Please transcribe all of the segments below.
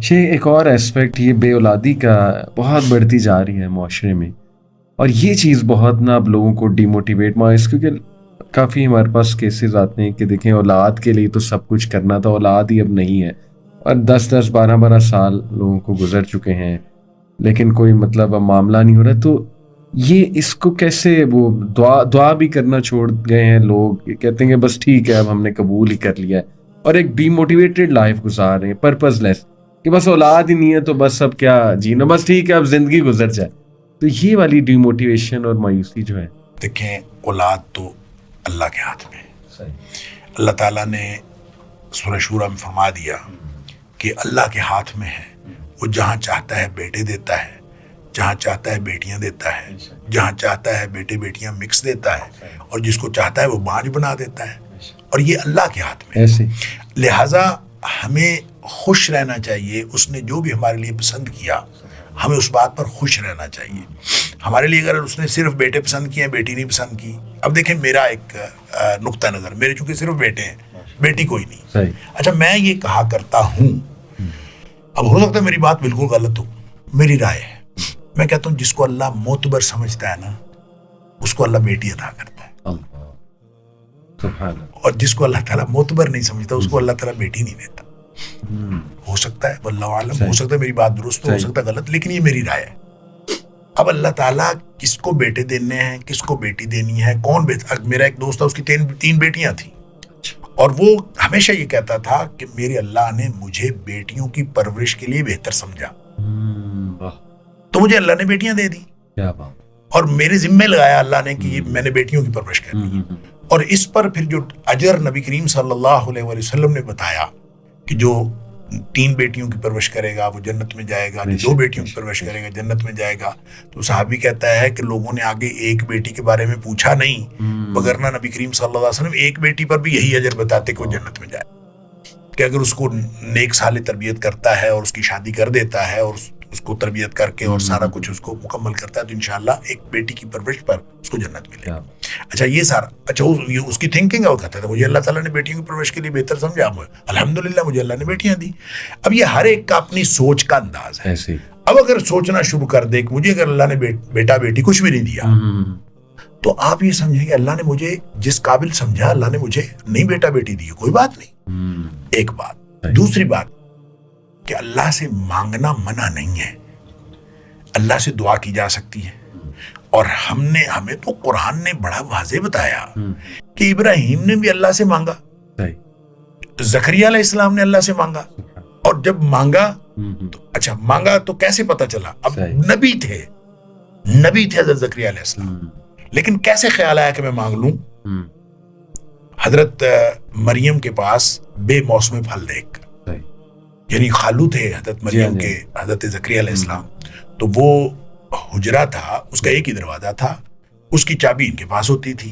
ایک اور ایسپیکٹ یہ بے اولادی کا بہت بڑھتی جا رہی ہے معاشرے میں، اور یہ چیز بہت نا اب لوگوں کو ڈی موٹیویٹ کیونکہ کافی ہمارے پاس کیسز آتے ہیں کہ دیکھیں اولاد کے لیے تو سب کچھ کرنا تھا، اولاد ہی اب نہیں ہے، اور 10-12 سال لوگوں کو گزر چکے ہیں لیکن کوئی مطلب اب معاملہ نہیں ہو رہا. تو یہ اس کو کیسے وہ دعا بھی کرنا چھوڑ گئے ہیں لوگ، یہ کہتے ہیں کہ بس ٹھیک ہے اب ہم نے قبول ہی کر لیا ہے، اور ایک ڈی موٹیویٹڈ لائف گزار رہے ہیں پرپز لیس کہ بس اولاد ہی نہیں ہے تو بس اب کیا جینا، بس ٹھیک ہے اب زندگی گزر جائے. تو یہ والی ڈی موٹیویشن اور مایوسی جو ہے، دیکھیں اولاد تو اللہ کے ہاتھ میں ہے. اللہ تعالیٰ نے سورہ شورہ میں فرما دیا کہ اللہ کے ہاتھ میں ہے، وہ جہاں چاہتا ہے بیٹے دیتا ہے، جہاں چاہتا ہے بیٹیاں دیتا ہے، جہاں چاہتا ہے بیٹے بیٹیاں مکس دیتا ہے، اور جس کو چاہتا ہے وہ بانج بنا دیتا ہے، اور یہ اللہ کے ہاتھ میں ایسے. لہٰذا ہمیں خوش رہنا چاہیے. اس نے جو بھی ہمارے لیے پسند کیا ہمیں اس بات پر خوش رہنا چاہیے. ہمارے لیے اگر اس نے صرف بیٹے پسند کیے ہیں، بیٹی نہیں پسند کی، اب دیکھیں میرا ایک نقطہ نظر، میرے چونکہ صرف بیٹے ہیں، بیٹی کوئی نہیں. اچھا میں یہ کہا کرتا ہوں، اب ہو سکتا ہے میری بات بالکل غلط ہو، میری رائے ہے، میں کہتا ہوں جس کو اللہ معتبر سمجھتا ہے نا اس کو اللہ بیٹی عطا کرتا ہے، اور جس کو اللہ تعالیٰ معتبر نہیں سمجھتا اس کو اللہ تعالیٰ بیٹی نہیں دیتا. ہو سکتا ہے واللہ عالم، ہو سکتا ہے میری بات درست ہو سکتا ہے غلط، لیکن یہ میری رائے ہے. اب اللہ تعالیٰ کس کو بیٹے دینے ہیں، کس کو بیٹی دینی ہے، کون میرا ایک دوست تھا اس کی 3 بیٹیاں تھیں، اور وہ ہمیشہ یہ کہتا تھا کہ میرے اللہ نے مجھے بیٹیوں کی پرورش کے لیے بہتر سمجھا، تو مجھے اللہ نے بیٹیاں دے دی، اور میرے ذمے لگایا اللہ نے کہ میں نے بیٹیوں کی پرورش کرنی ہے. اور اس پر پھر جو اجر نبی کریم صلی اللہ علیہ وسلم نے بتایا کہ جو 3 بیٹیوں کی پرورش کرے گا وہ جنت میں جائے گا، جو 2 بیٹیوں کی پرورش کرے گا جنت میں جائے گا. تو صحابی کہتا ہے کہ لوگوں نے آگے ایک بیٹی کے بارے میں پوچھا نہیں، وگرنہ نبی کریم صلی اللہ علیہ وسلم ایک بیٹی پر بھی یہی اجر بتاتے کہ وہ جنت میں جائے، کہ اگر اس کو نیک صالح تربیت کرتا ہے اور اس کی شادی کر دیتا ہے اور اس کو تربیت کر کے اور سارا کچھ اس کو مکمل کرتا ہے تو انشاءاللہ ایک بیٹی کی پرورش پر اس کو جنت ملے. اچھا یہ سارا اس کی تھنکنگ ہے، وہ کہتا تھا مجھے اللہ تعالیٰ نے بیٹیوں کی پرورش کے لیے بہتر سمجھا، الحمدللہ مجھے اللہ نے بیٹیاں دی. اب یہ ہر ایک کا اپنی سوچ کا انداز ہے. اب اگر سوچنا شروع کر دے کہ مجھے اگر اللہ نے بیٹا بیٹی کچھ بھی نہیں دیا تو آپ یہ سمجھیں کہ اللہ نے مجھے جس قابل سمجھا اللہ نے مجھے نہیں بیٹا بیٹی دی، کوئی بات نہیں. ایک بات. دوسری بات کہ اللہ سے مانگنا منع نہیں ہے، اللہ سے دعا کی جا سکتی ہے، اور ہمیں تو قرآن نے بڑا واضح بتایا کہ ابراہیم نے بھی اللہ سے مانگا، زکریا علیہ السلام نے اللہ سے مانگا، اور جب مانگا تو اچھا مانگا تو کیسے پتا چلا؟ اب نبی تھے حضرت زکریا علیہ السلام، لیکن کیسے خیال آیا کہ میں مانگ لوں؟ حضرت مریم کے پاس بے موسم پھل دیکھ کر، یعنی خالو تھے حضرت مریم کے حضرت زکریا علیہ السلام، تو وہ حجرہ تھا، اس کا ایک ہی دروازہ تھا، اس کی چابی ان کے پاس ہوتی تھی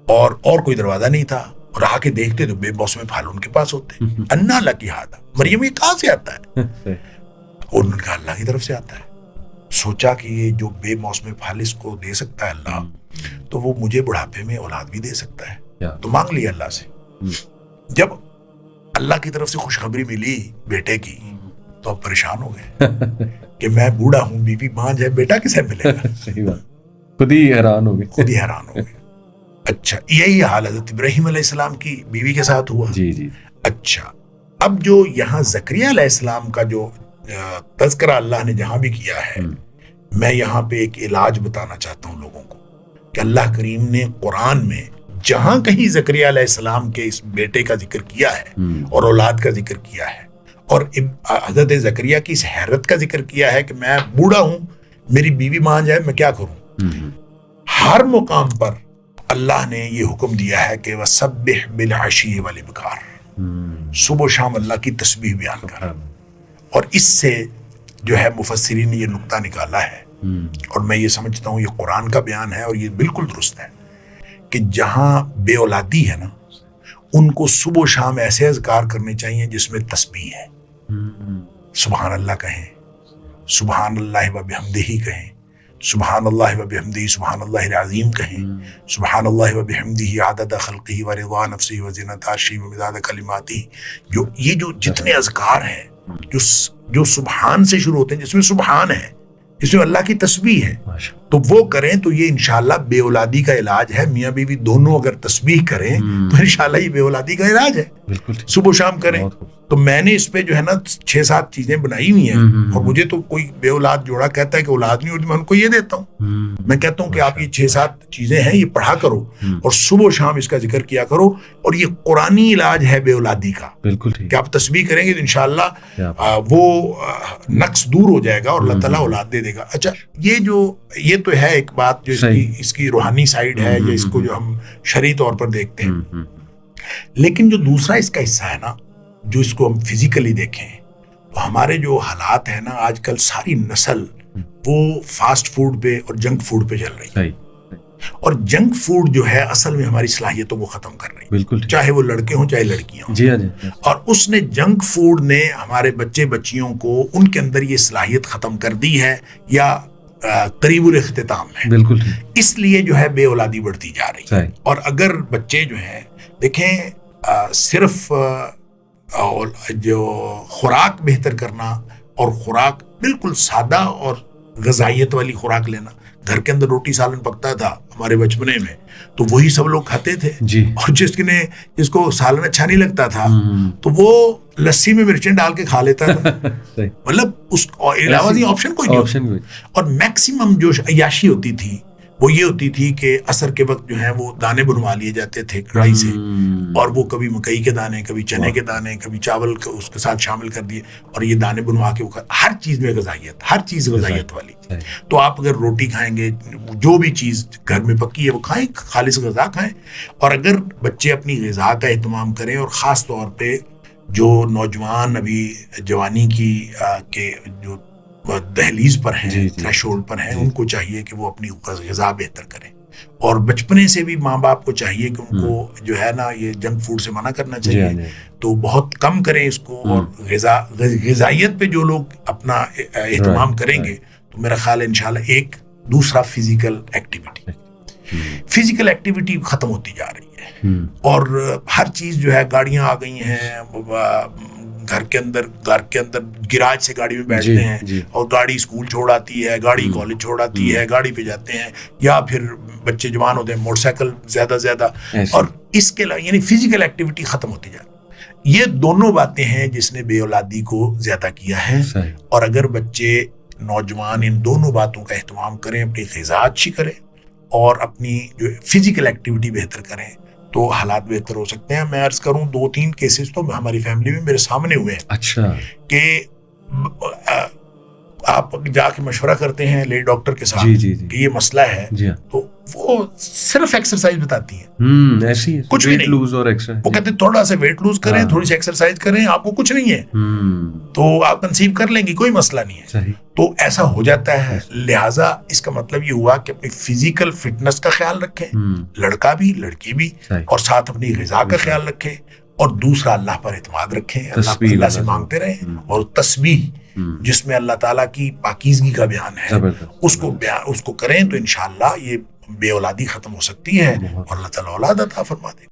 اور کوئی دروازہ نہیں تھا، اور آ کے دیکھتے تو بے موسم پھل ان کے پاس ہوتے. انا لکی ہادا، مریم یہ کہاں سے آتا ہے؟ اور انہوں نے کہا اللہ کی طرف سے آتا ہے. سوچا کہ یہ جو بے موسم پھل اس کو دے سکتا ہے اللہ، تو وہ مجھے بڑھاپے میں اولاد بھی دے سکتا ہے، تو مانگ لیا اللہ سے. جب اللہ کی طرف سے خوشخبری ملی بیٹے کی تو اب پریشان ہو گئے کہ میں بوڑھا ہوں، بیوی بانجھ ہے، بیٹا کسے ملے گا؟ صحیح بات، خود ہی حیران ہو گئے. اچھا یہی حال حضرت ابراہیم علیہ السلام کی بیوی کے ساتھ ہوا. جی. اچھا اب جو یہاں زکریا علیہ السلام کا جو تذکرہ اللہ نے جہاں بھی کیا ہے، میں یہاں پہ ایک علاج بتانا چاہتا ہوں لوگوں کو کہ اللہ کریم نے قرآن میں جہاں کہیں زکریا علیہ السلام کے اس بیٹے کا ذکر کیا ہے اور اولاد کا ذکر کیا ہے، اور حضرت زکریا کی اس حیرت کا ذکر کیا ہے کہ میں بوڑھا ہوں، میری بیوی مانجھ ہے، میں کیا کروں، ہر مقام پر اللہ نے یہ حکم دیا ہے کہ وَسَبِّحْ بِالْعَشِيِّ وَالْإِبْكَارِ، صبح و شام اللہ کی تسبیح بیان کر. اور اس سے جو ہے مفسرین نے یہ نقطہ نکالا ہے، اور میں یہ سمجھتا ہوں یہ قرآن کا بیان ہے اور یہ بالکل درست ہے کہ جہاں بے اولادی ہے نا ان کو صبح و شام ایسے اذکار کرنے چاہیے جس میں تسبیح ہے. سبحان اللہ کہیں، سبحان اللہ و بحمدہ کہیں، سبحان اللہ و بحمدہ سبحان اللہ العظیم کہیں، سبحان اللہ و بحمدہ عدد خلقہ و رضا نفسہ و زینت عرشہ و مداد کلماتہ. یہ جو جتنے اذکار ہیں جو سبحان سے شروع ہوتے ہیں، جس میں سبحان ہے، جس میں اللہ کی تسبیح ہے، تو وہ کریں تو یہ انشاءاللہ بے اولادی کا علاج ہے. میاں بیوی دونوں اگر تسبیح کریں تو انشاءاللہ یہ بے اولادی کا علاج ہے. صبح و شام کریں. تو میں نے اس پہ جو ہے نا 6-7 چیزیں بنائی ہوئی ہیں. اور مجھے تو کوئی بے اولاد جوڑا کہتا ہے کہ اولاد نہیں ہوتی، میں ان کو یہ دیتا ہوں. میں کہتا ہوں کہ آپ یہ 6-7 چیزیں ہیں، یہ پڑھا کرو اور صبح و شام اس کا ذکر کیا کرو. اور یہ قرآنی علاج ہے بے اولادی کا. بالکل کہ آپ تسبیح کریں گے تو انشاءاللہ وہ نقص دور ہو جائے گا اور اللہ تعالیٰ اولاد دے دے گا. اچھا، یہ تو ہے ایک بات جو اس کی روحانی سائیڈ ہے، یا اس کو جو ہم شرعی طور پر دیکھتے ہیں. لیکن جو دوسرا اس کا حصہ ہے نا، جو اس کو ہم فزیکلی دیکھیں تو ہمارے جو حالات ہیں نا، آج کل ساری نسل وہ فاسٹ فوڈ پہ اور جنک فوڈ پہ چل رہی ہے. اور جنک فوڈ جو ہے اصل میں ہماری صلاحیتوں کو ختم کر رہی ہے. بالکل، چاہے وہ لڑکے ہوں چاہے لڑکیاں ہوں. جی ہاں. اور اس نے جنک فوڈ نے ہمارے بچے بچیوں کو، ان کے اندر یہ صلاحیت ختم کر دی ہے، یا قریب الاختتام ہے. بالکل. اس لیے جو ہے بے اولادی بڑھتی جا رہی ہے. اور اگر بچے جو ہیں دیکھیں، صرف جو خوراک بہتر کرنا اور خوراک بالکل سادہ اور غذائیت والی خوراک لینا. گھر کے اندر روٹی سالن پکتا تھا ہمارے بچپنے میں، تو وہی سب لوگ کھاتے تھے. اور جس کو سالن اچھا نہیں لگتا تھا تو وہ لسی میں مرچیں ڈال کے کھا لیتا تھا. مطلب اس علاوہ آپشن کوئی نہیں. اور میکسیمم جو عیاشی ہوتی تھی وہ یہ ہوتی تھی کہ عصر کے وقت جو ہے وہ دانے بنوا لیے جاتے تھے کڑائی سے، اور وہ کبھی مکئی کے دانے، کبھی چنے کے دانے، کبھی چاول اس کے ساتھ شامل کر دیے، اور یہ دانے بنوا کے ہر چیز میں غذائیت، ہر چیز غذائیت والی. تو آپ اگر روٹی کھائیں گے، جو بھی چیز گھر میں پکی ہے وہ کھائیں، خالص غذا کھائیں. اور اگر بچے اپنی غذا کا اہتمام کریں، اور خاص طور پہ جو نوجوان ابھی جوانی کے جو دہلیز پر ہیں، تھریشولڈ پر ہیں، ان کو چاہیے کہ وہ اپنی غذا بہتر کریں. اور بچپنے سے بھی ماں باپ کو چاہیے کہ ان کو جو ہے نا یہ جنک فوڈ سے منع کرنا چاہیے. تو بہت کم کریں اس کو. اور غذائیت پہ جو لوگ اپنا اہتمام کریں گے تو میرا خیال ہے انشاءاللہ ایک دوسرا فزیکل ایکٹیویٹی ختم ہوتی جا رہی ہے. اور ہر چیز جو ہے، گاڑیاں آ گئی ہیں گھر کے اندر گراج سے گاڑی میں بیٹھتے ہیں، اور گاڑی اسکول چھوڑ آتی ہے، گاڑی کالج چھوڑ آتی ہے، گاڑی پہ جاتے ہیں، یا پھر بچے جوان ہوتے ہیں موٹر سائیکل زیادہ. اور اس کے علاوہ یعنی فزیکل ایکٹیویٹی ختم ہوتی جا رہی. یہ دونوں باتیں ہیں جس نے بے اولادی کو زیادہ کیا ہے. اور اگر بچے نوجوان ان دونوں باتوں کا اہتمام کریں، اپنی غذا اچھی کریں اور اپنی جو فزیکل ایکٹیویٹی بہتر کریں، تو حالات بہتر ہو سکتے ہیں. میں عرض کروں 2-3 کیسز تو ہماری فیملی میں میرے سامنے ہوئے ہیں. اچھا. کہ آپ جا کے مشورہ کرتے ہیں لیڈی ڈاکٹر کے ساتھ کہ یہ مسئلہ ہے، تو وہ صرف ایکسرسائز بتاتی ہیں. ایسی کچھ بھی نہیں. وہ کہتے ہیں تھوڑا سا ویٹ لوز کریں، تھوڑی سی ایکسرسائز کریں، آپ کو کچھ نہیں ہے تو آپ کنسیو کر لیں گی، کوئی مسئلہ نہیں ہے. تو ایسا ہو جاتا ہے. لہٰذا اس کا مطلب یہ ہوا کہ اپنی فزیکل فٹنس کا خیال رکھیں، لڑکا بھی لڑکی بھی، اور ساتھ اپنی غذا کا خیال رکھیں. اور دوسرا اللہ پر اعتماد رکھیں، اللہ سے مانگتے رہیں. اور تسبیح جس میں اللہ تعالیٰ کی پاکیزگی کا بیان ہے، اس کو کریں تو انشاءاللہ یہ بے اولادی ختم ہو سکتی ہے، اور اللہ تعالیٰ اولاد عطا فرما دے.